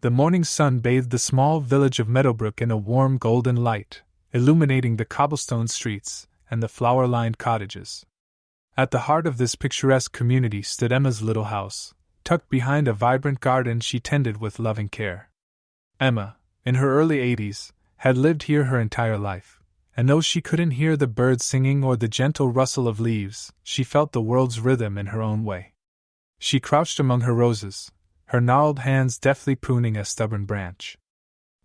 The morning sun bathed the small village of Meadowbrook in a warm golden light, illuminating the cobblestone streets and the flower-lined cottages. At the heart of this picturesque community stood Emma's little house, tucked behind a vibrant garden she tended with loving care. Emma, in her early 80s, had lived here her entire life, and though she couldn't hear the birds singing or the gentle rustle of leaves, she felt the world's rhythm in her own way. She crouched among her roses, her gnarled hands deftly pruning a stubborn branch.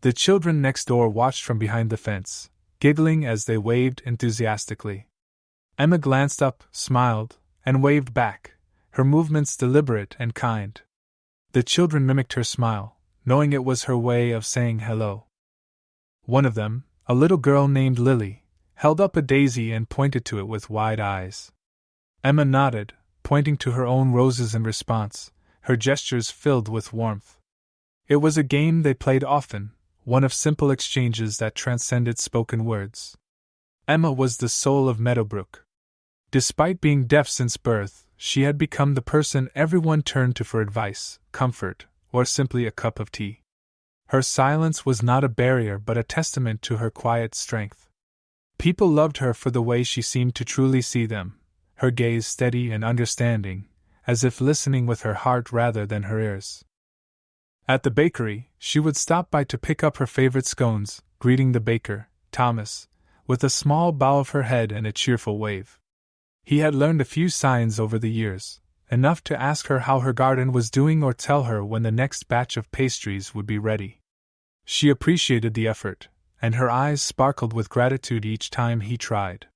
The children next door watched from behind the fence, giggling as they waved enthusiastically. Emma glanced up, smiled, and waved back, her movements deliberate and kind. The children mimicked her smile, knowing it was her way of saying hello. One of them, a little girl named Lily, held up a daisy and pointed to it with wide eyes. Emma nodded, pointing to her own roses in response, her gestures filled with warmth. It was a game they played often, one of simple exchanges that transcended spoken words. Emma was the soul of Meadowbrook. Despite being deaf since birth, she had become the person everyone turned to for advice, comfort, or simply a cup of tea. Her silence was not a barrier but a testament to her quiet strength. People loved her for the way she seemed to truly see them, her gaze steady and understanding, as if listening with her heart rather than her ears. At the bakery, she would stop by to pick up her favorite scones, greeting the baker, Thomas, with a small bow of her head and a cheerful wave. He had learned a few signs over the years, enough to ask her how her garden was doing or tell her when the next batch of pastries would be ready. She appreciated the effort, and her eyes sparkled with gratitude each time he tried.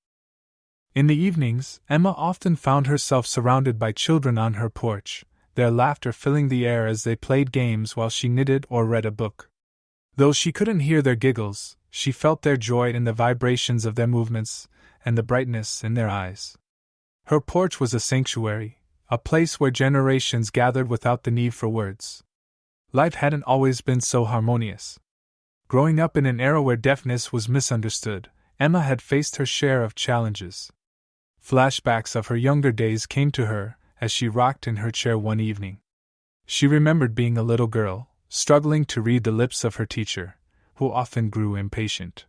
In the evenings, Emma often found herself surrounded by children on her porch, their laughter filling the air as they played games while she knitted or read a book. Though she couldn't hear their giggles, she felt their joy in the vibrations of their movements and the brightness in their eyes. Her porch was a sanctuary, a place where generations gathered without the need for words. Life hadn't always been so harmonious. Growing up in an era where deafness was misunderstood, Emma had faced her share of challenges. Flashbacks of her younger days came to her as she rocked in her chair one evening. She remembered being a little girl, struggling to read the lips of her teacher, who often grew impatient.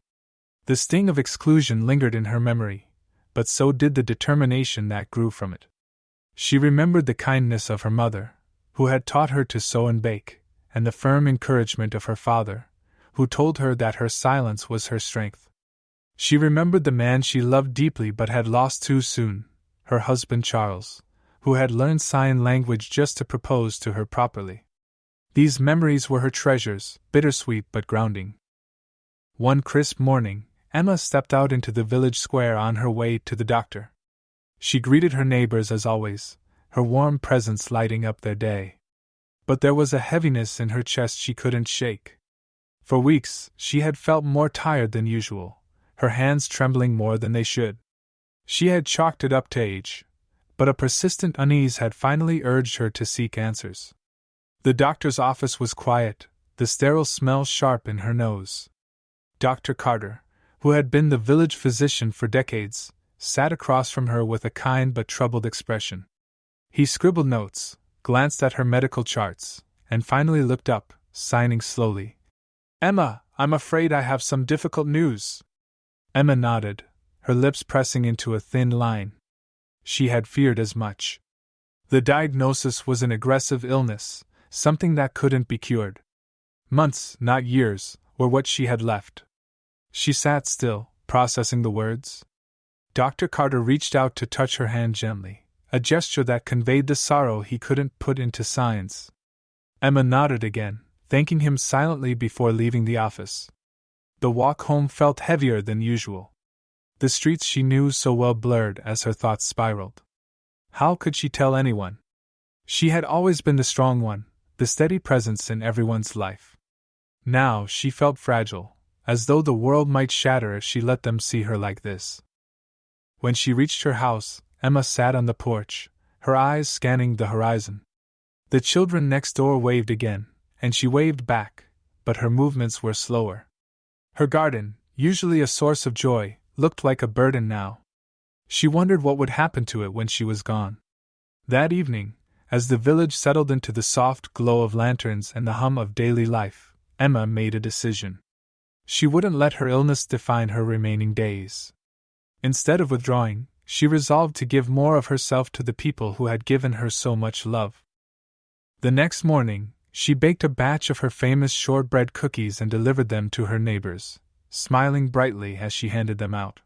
The sting of exclusion lingered in her memory, but so did the determination that grew from it. She remembered the kindness of her mother, who had taught her to sew and bake, and the firm encouragement of her father, who told her that her silence was her strength. She remembered the man she loved deeply but had lost too soon, her husband Charles, who had learned sign language just to propose to her properly. These memories were her treasures, bittersweet but grounding. One crisp morning, Emma stepped out into the village square on her way to the doctor. She greeted her neighbors as always, her warm presence lighting up their day. But there was a heaviness in her chest she couldn't shake. For weeks, she had felt more tired than usual, her hands trembling more than they should. She had chalked it up to age, but a persistent unease had finally urged her to seek answers. The doctor's office was quiet, the sterile smell sharp in her nose. Dr. Carter, who had been the village physician for decades, sat across from her with a kind but troubled expression. He scribbled notes, glanced at her medical charts, and finally looked up, signing slowly. "Emma, I'm afraid I have some difficult news." Emma nodded, her lips pressing into a thin line. She had feared as much. The diagnosis was an aggressive illness, something that couldn't be cured. Months, not years, were what she had left. She sat still, processing the words. Dr. Carter reached out to touch her hand gently, a gesture that conveyed the sorrow he couldn't put into signs. Emma nodded again, thanking him silently before leaving the office. The walk home felt heavier than usual. The streets she knew so well blurred as her thoughts spiraled. How could she tell anyone? She had always been the strong one, the steady presence in everyone's life. Now she felt fragile, as though the world might shatter if she let them see her like this. When she reached her house, Emma sat on the porch, her eyes scanning the horizon. The children next door waved again, and she waved back, but her movements were slower. Her garden, usually a source of joy, looked like a burden now. She wondered what would happen to it when she was gone. That evening, As the village settled into the soft glow of lanterns and the hum of daily life, Emma made a decision. She wouldn't let her illness define her remaining days. Instead of withdrawing, she resolved to give more of herself to the people who had given her so much love. The next morning, she baked a batch of her famous shortbread cookies and delivered them to her neighbors, smiling brightly as she handed them out.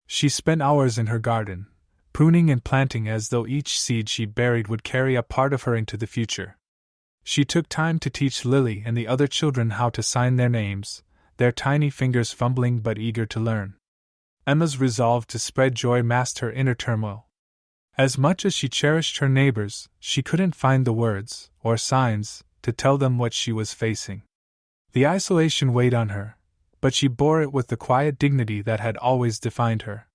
She spent hours in her garden, pruning and planting as though each seed she buried would carry a part of her into the future. She took time to teach Lily and the other children how to sign their names, their tiny fingers fumbling but eager to learn. Emma's resolve to spread joy masked her inner turmoil. As much as she cherished her neighbors, she couldn't find the words, or signs, to tell them what she was facing. The isolation weighed on her, but she bore it with the quiet dignity that had always defined her.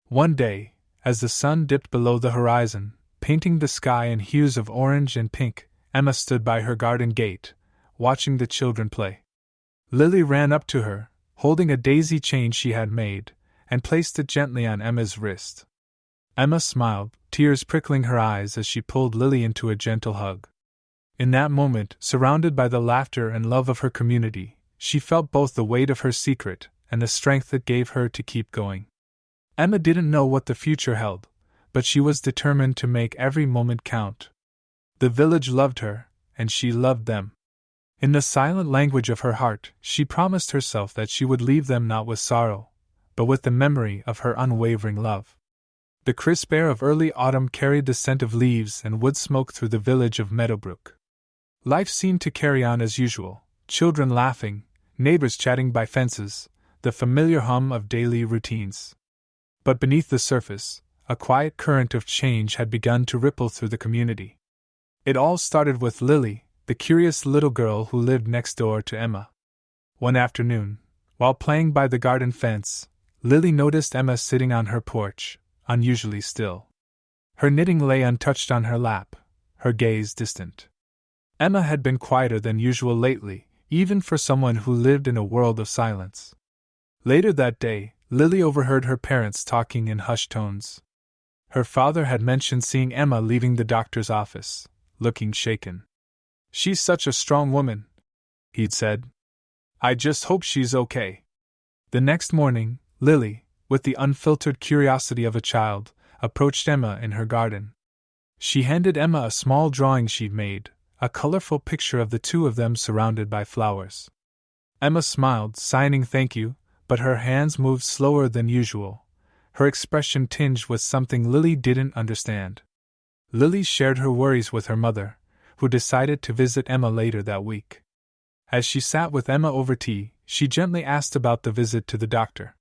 One day, as the sun dipped below the horizon, painting the sky in hues of orange and pink, Emma stood by her garden gate, watching the children play. Lily ran up to her, holding a daisy chain she had made, and placed it gently on Emma's wrist. Emma smiled, tears prickling her eyes as she pulled Lily into a gentle hug. In that moment, surrounded by the laughter and love of her community, she felt both the weight of her secret and the strength it gave her to keep going. Emma didn't know what the future held, but she was determined to make every moment count. The village loved her, and she loved them. In the silent language of her heart, she promised herself that she would leave them not with sorrow, but with the memory of her unwavering love. The crisp air of early autumn carried the scent of leaves and wood smoke through the village of Meadowbrook. Life seemed to carry on as usual, children laughing, neighbors chatting by fences, the familiar hum of daily routines. But beneath the surface, a quiet current of change had begun to ripple through the community. It all started with Lily, the curious little girl who lived next door to Emma. One afternoon, while playing by the garden fence, Lily noticed Emma sitting on her porch, unusually still. Her knitting lay untouched on her lap, her gaze distant. Emma had been quieter than usual lately, even for someone who lived in a world of silence. Later that day, Lily overheard her parents talking in hushed tones. Her father had mentioned seeing Emma leaving the doctor's office, looking shaken. "She's such a strong woman," he'd said. "I just hope she's okay." The next morning, Lily, with the unfiltered curiosity of a child, approached Emma in her garden. She handed Emma a small drawing she'd made, a colorful picture of the two of them surrounded by flowers. Emma smiled, signing thank you, but her hands moved slower than usual, her expression tinged with something Lily didn't understand. Lily shared her worries with her mother, who decided to visit Emma later that week. As she sat with Emma over tea, she gently asked about the visit to the doctor.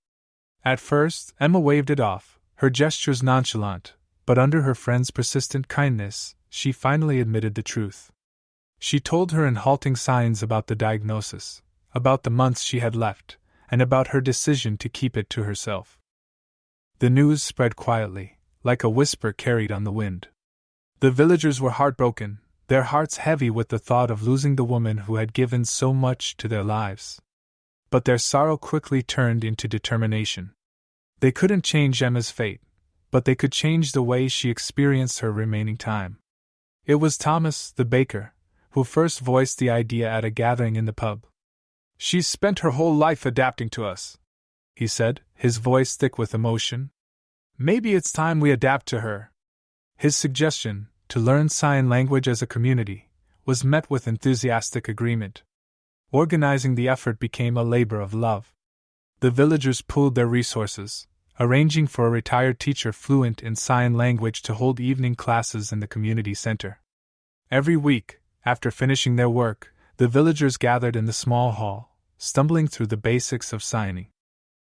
At first, Emma waved it off, her gestures nonchalant, but under her friend's persistent kindness, she finally admitted the truth. She told her in halting signs about the diagnosis, about the months she had left, and about her decision to keep it to herself. The news spread quietly, like a whisper carried on the wind. The villagers were heartbroken, their hearts heavy with the thought of losing the woman who had given so much to their lives. But their sorrow quickly turned into determination. They couldn't change Emma's fate, but they could change the way she experienced her remaining time. It was Thomas, the baker, who first voiced the idea at a gathering in the pub. "She's spent her whole life adapting to us," he said, his voice thick with emotion. "Maybe it's time we adapt to her." His suggestion, to learn sign language as a community, was met with enthusiastic agreement. Organizing the effort became a labor of love. The villagers pooled their resources, arranging for a retired teacher fluent in sign language to hold evening classes in the community center. Every week, after finishing their work, the villagers gathered in the small hall, stumbling through the basics of signing.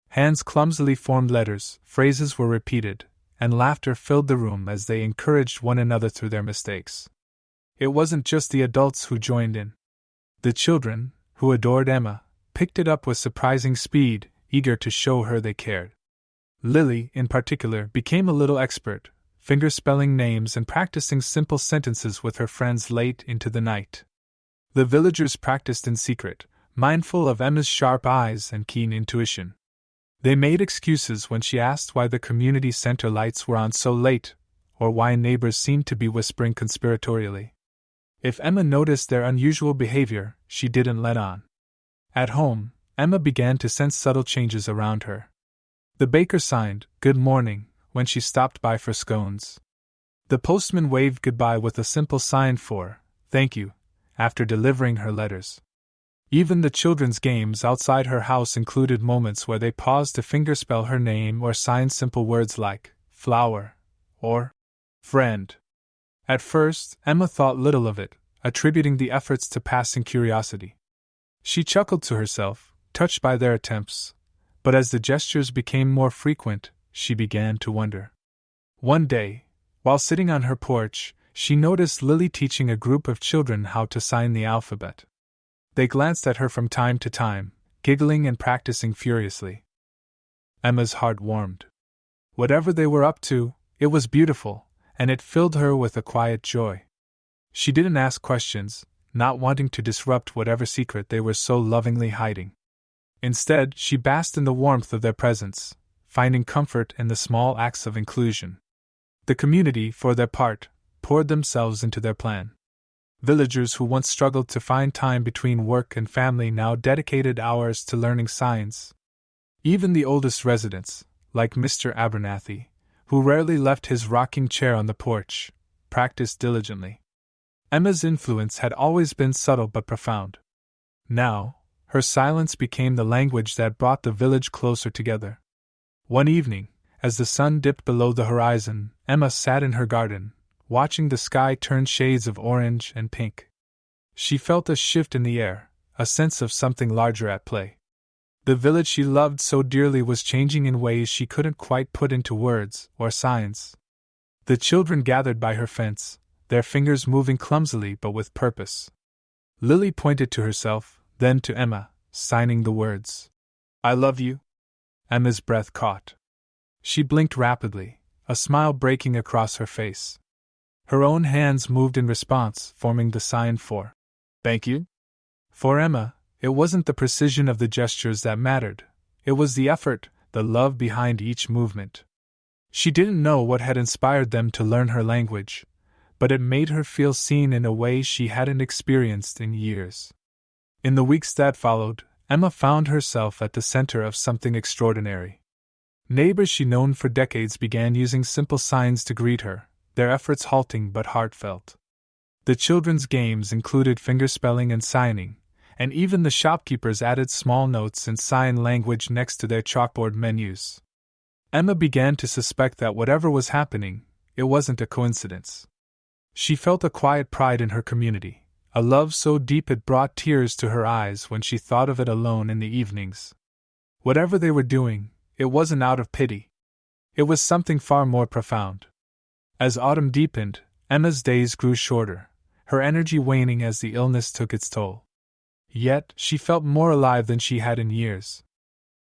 Hands clumsily formed letters, phrases were repeated, and laughter filled the room as they encouraged one another through their mistakes. It wasn't just the adults who joined in. The children, who adored Emma, picked it up with surprising speed, eager to show her they cared. Lily, in particular, became a little expert, fingerspelling names and practicing simple sentences with her friends late into the night. The villagers practiced in secret, mindful of Emma's sharp eyes and keen intuition. They made excuses when she asked why the community center lights were on so late, or why neighbors seemed to be whispering conspiratorially. If Emma noticed their unusual behavior, she didn't let on. At home, Emma began to sense subtle changes around her. The baker signed, "Good morning," when she stopped by for scones. The postman waved goodbye with a simple sign for, "Thank you," after delivering her letters. Even the children's games outside her house included moments where they paused to fingerspell her name or sign simple words like flower or friend. At first, Emma thought little of it, attributing the efforts to passing curiosity. She chuckled to herself, touched by their attempts, but as the gestures became more frequent, she began to wonder. One day, while sitting on her porch, she noticed Lily teaching a group of children how to sign the alphabet. They glanced at her from time to time, giggling and practicing furiously. Emma's heart warmed. Whatever they were up to, it was beautiful, and it filled her with a quiet joy. She didn't ask questions, not wanting to disrupt whatever secret they were so lovingly hiding. Instead, she basked in the warmth of their presence, finding comfort in the small acts of inclusion. The community, for their part, poured themselves into their plan. Villagers who once struggled to find time between work and family now dedicated hours to learning signs. Even the oldest residents, like Mr. Abernathy, who rarely left his rocking chair on the porch, practiced diligently. Emma's influence had always been subtle but profound. Now, her silence became the language that brought the village closer together. One evening, as the sun dipped below the horizon, Emma sat in her garden, watching the sky turn shades of orange and pink. She felt a shift in the air, a sense of something larger at play. The village she loved so dearly was changing in ways she couldn't quite put into words or signs. The children gathered by her fence, their fingers moving clumsily but with purpose. Lily pointed to herself, then to Emma, signing the words, "I love you." Emma's breath caught. She blinked rapidly, a smile breaking across her face. Her own hands moved in response, forming the sign for "Thank you." For Emma, it wasn't the precision of the gestures that mattered, it was the effort, the love behind each movement. She didn't know what had inspired them to learn her language, but it made her feel seen in a way she hadn't experienced in years. In the weeks that followed, Emma found herself at the center of something extraordinary. Neighbors she'd known for decades began using simple signs to greet her, their efforts halting but heartfelt. The children's games included fingerspelling and signing, and even the shopkeepers added small notes in sign language next to their chalkboard menus. Emma began to suspect that whatever was happening, it wasn't a coincidence. She felt a quiet pride in her community, a love so deep it brought tears to her eyes when she thought of it alone in the evenings. Whatever they were doing, it wasn't out of pity. It was something far more profound. As autumn deepened, Emma's days grew shorter, her energy waning as the illness took its toll. Yet, she felt more alive than she had in years.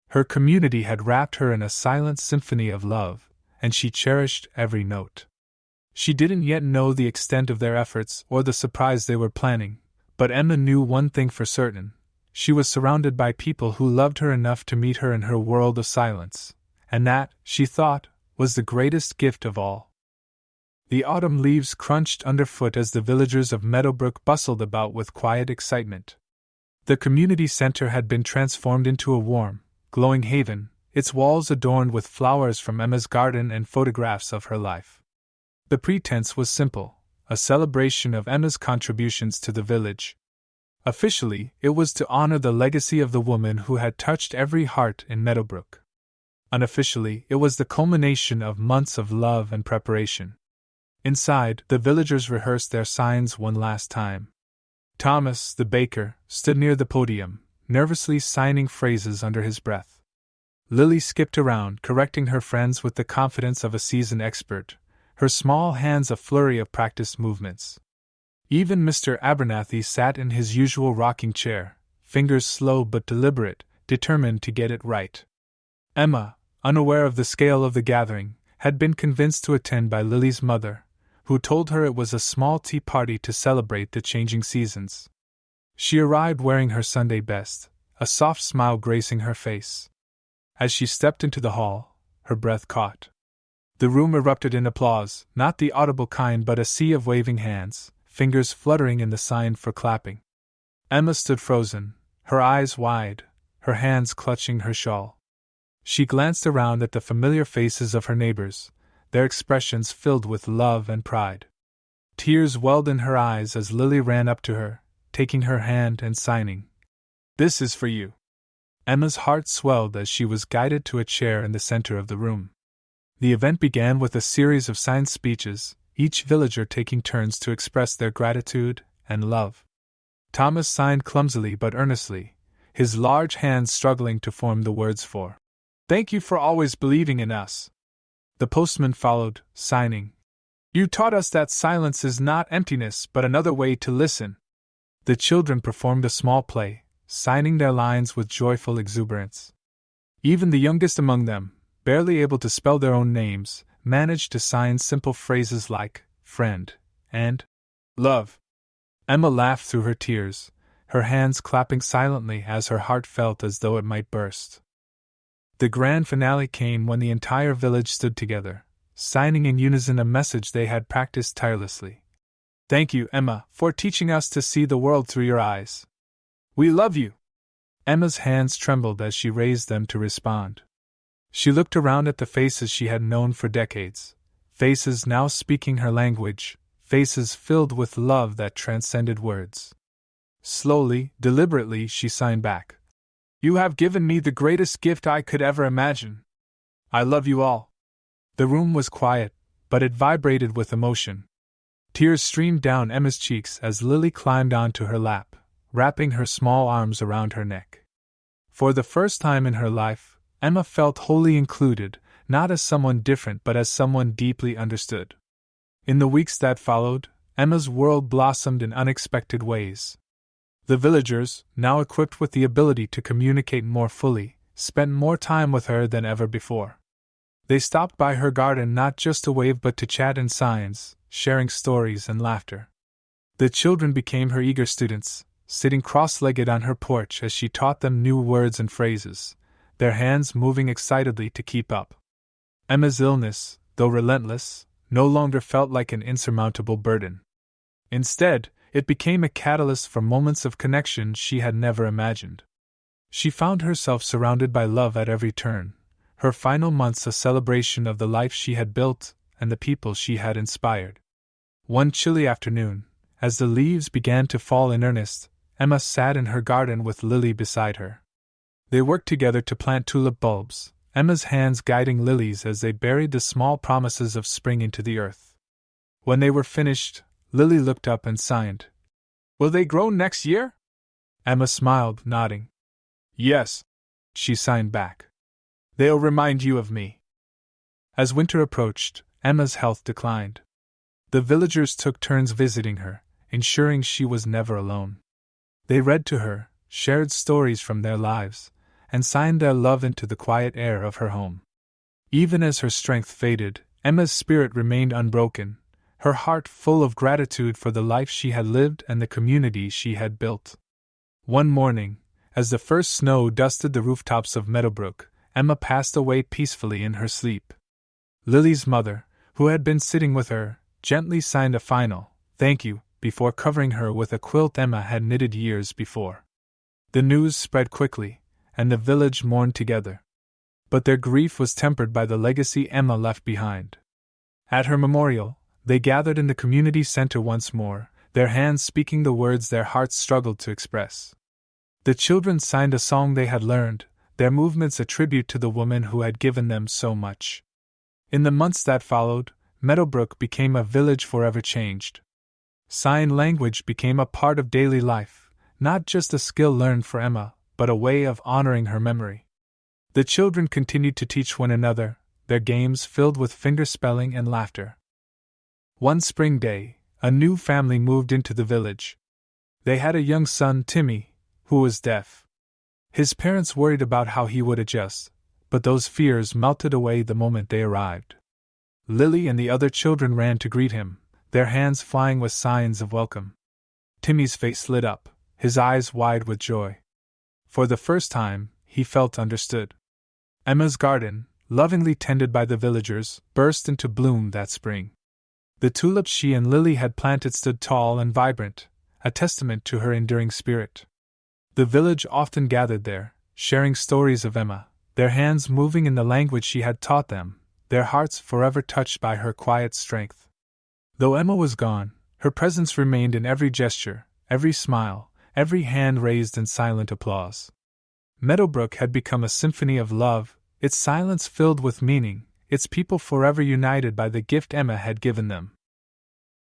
Her community had wrapped her in a silent symphony of love, and she cherished every note. She didn't yet know the extent of their efforts or the surprise they were planning, but Emma knew one thing for certain: she was surrounded by people who loved her enough to meet her in her world of silence, and that, she thought, was the greatest gift of all. The autumn leaves crunched underfoot as the villagers of Meadowbrook bustled about with quiet excitement. The community center had been transformed into a warm, glowing haven, its walls adorned with flowers from Emma's garden and photographs of her life. The pretense was simple, a celebration of Emma's contributions to the village. Officially, it was to honor the legacy of the woman who had touched every heart in Meadowbrook. Unofficially, it was the culmination of months of love and preparation. Inside, the villagers rehearsed their signs one last time. Thomas, the baker, stood near the podium, nervously signing phrases under his breath. Lily skipped around, correcting her friends with the confidence of a seasoned expert, her small hands a flurry of practiced movements. Even Mr. Abernathy sat in his usual rocking chair, fingers slow but deliberate, determined to get it right. Emma, unaware of the scale of the gathering, had been convinced to attend by Lily's mother, who told her it was a small tea party to celebrate the changing seasons. She arrived wearing her Sunday best, a soft smile gracing her face. As she stepped into the hall, her breath caught. The room erupted in applause, not the audible kind but a sea of waving hands, fingers fluttering in the sign for clapping. Emma stood frozen, her eyes wide, her hands clutching her shawl. She glanced around at the familiar faces of her neighbors, their expressions filled with love and pride. Tears welled in her eyes as Lily ran up to her, taking her hand and signing, "This is for you." Emma's heart swelled as she was guided to a chair in the center of the room. The event began with a series of signed speeches, each villager taking turns to express their gratitude and love. Thomas signed clumsily but earnestly, his large hands struggling to form the words for "Thank you for always believing in us." The postman followed, signing, "You taught us that silence is not emptiness but another way to listen." The children performed a small play, signing their lines with joyful exuberance. Even the youngest among them, barely able to spell their own names, managed to sign simple phrases like "friend" and "love." Emma laughed through her tears, her hands clapping silently as her heart felt as though it might burst. The grand finale came when the entire village stood together, signing in unison a message they had practiced tirelessly. "Thank you, Emma, for teaching us to see the world through your eyes. We love you." Emma's hands trembled as she raised them to respond. She looked around at the faces she had known for decades, faces now speaking her language, faces filled with love that transcended words. Slowly, deliberately, she signed back, "You have given me the greatest gift I could ever imagine. I love you all." The room was quiet, but it vibrated with emotion. Tears streamed down Emma's cheeks as Lily climbed onto her lap, wrapping her small arms around her neck. For the first time in her life, Emma felt wholly included, not as someone different but as someone deeply understood. In the weeks that followed, Emma's world blossomed in unexpected ways. The villagers, now equipped with the ability to communicate more fully, spent more time with her than ever before. They stopped by her garden not just to wave but to chat in signs, sharing stories and laughter. The children became her eager students, sitting cross-legged on her porch as she taught them new words and phrases, their hands moving excitedly to keep up. Emma's illness, though relentless, no longer felt like an insurmountable burden. Instead, it became a catalyst for moments of connection she had never imagined. She found herself surrounded by love at every turn, her final months a celebration of the life she had built and the people she had inspired. One chilly afternoon, as the leaves began to fall in earnest, Emma sat in her garden with Lily beside her. They worked together to plant tulip bulbs, Emma's hands guiding Lily's as they buried the small promises of spring into the earth. When they were finished, Lily looked up and signed, "Will they grow next year?" Emma smiled, nodding. "Yes," she signed back. "They'll remind you of me." As winter approached, Emma's health declined. The villagers took turns visiting her, ensuring she was never alone. They read to her, shared stories from their lives, and signed their love into the quiet air of her home. Even as her strength faded, Emma's spirit remained unbroken, her heart full of gratitude for the life she had lived and the community she had built. One morning, as the first snow dusted the rooftops of Meadowbrook, Emma passed away peacefully in her sleep. Lily's mother, who had been sitting with her, gently signed a final "thank you" before covering her with a quilt Emma had knitted years before. The news spread quickly, and the village mourned together. But their grief was tempered by the legacy Emma left behind. At her memorial, they gathered in the community center once more, their hands speaking the words their hearts struggled to express. The children signed a song they had learned, their movements a tribute to the woman who had given them so much. In the months that followed, Meadowbrook became a village forever changed. Sign language became a part of daily life, not just a skill learned for Emma, but a way of honoring her memory. The children continued to teach one another, their games filled with fingerspelling and laughter. One spring day, a new family moved into the village. They had a young son, Timmy, who was deaf. His parents worried about how he would adjust, but those fears melted away the moment they arrived. Lily and the other children ran to greet him, their hands flying with signs of welcome. Timmy's face lit up, his eyes wide with joy. For the first time, he felt understood. Emma's garden, lovingly tended by the villagers, burst into bloom that spring. The tulips she and Lily had planted stood tall and vibrant, a testament to her enduring spirit. The village often gathered there, sharing stories of Emma, their hands moving in the language she had taught them, their hearts forever touched by her quiet strength. Though Emma was gone, her presence remained in every gesture, every smile, every hand raised in silent applause. Meadowbrook had become a symphony of love, its silence filled with meaning, its people forever united by the gift Emma had given them.